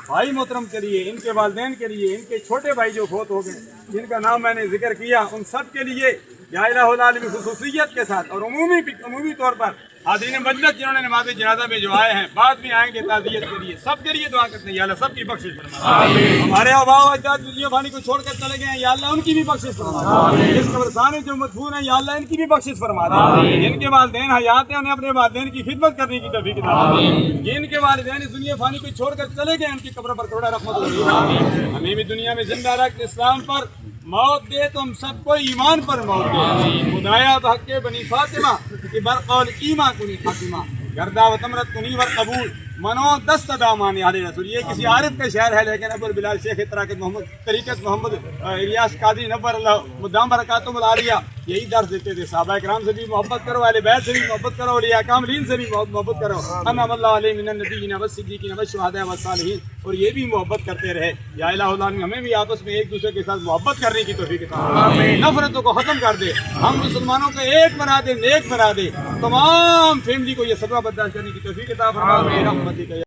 भाई मोहतरम के लिए, इनके वालिदैन के लिए, इनके छोटे भाई जो फौत हो गए जिनका नाम मैंने जिक्र किया, उन सब के लिए या इलाहुल आलमीन खुसूसियत के साथ और उमूमी तौर पर हाज़रीन मजलिस जिन्होंने नमाज जनाजा में जो आए हैं, बाद में आएंगे ताज़ियत के लिए, सब के लिए दुआ करते हैं या अल्लाह सबकी बख्शिश फरमा। हमारे आबाओ अजदाद दुनिया फानी को छोड़कर चले गए हैं, या अल्लाह उनकी भी बख्शिश फरमा। इस कब्रिस्तान में जो मदफून है, या अल्लाह इनकी भी बख्शिश फरमा दे। जिनके वालिदैन हयात हैं, उन्हें अपने वालिदैन की खिदमत करने की तौफीक अता फरमा। जिनके वालिदैन इस दुनिया फानी को छोड़कर चले गए, उनकी कब्र पर थोड़ा रहमत फरमा। हमें भी दुनिया में जिंदा रख, इस्लाम पर मौत दे, तो हम सबको ईमान पर मौत दे। खुदाया बहके बनी फातिमा कि बरकौल ईमा कुनी फातिमा गर्दा व तमरत कुनी वर कबूल मनो दस्त दामान याद रसूल। ये किसी आरिफ का शहर है, लेकिन अबुल बिलाल शेख तराकत मोहम्मद तरीकत मोहम्मद इलियास कादरी नब्बर अल्लाह मुद्दाम बरकातुहुल आलिया यही दर्ज देते थे। सहाबा किराम से भी मोहब्बत करो, अहले बैत से भी मोहब्बत करो, औलिया कामिलीन से भी मोहब्बत करो, अल्लाह अलैहि मिनन नबिय्यिन व सिद्दीकीन व शुहदा व सालिहीन, और ये भी मोहब्बत करते रहे। या इलाहुल आलमीन हमें भी आपस में एक दूसरे के साथ मोहब्बत करने की तौफीक अता फरमा, नफरतों को खत्म कर दे, हम मुसलमानों को एक बना दे, नेक बना दे, तमाम फैमिली को ये सदमा बर्दाश्त करने की तौफीक अता फरमा।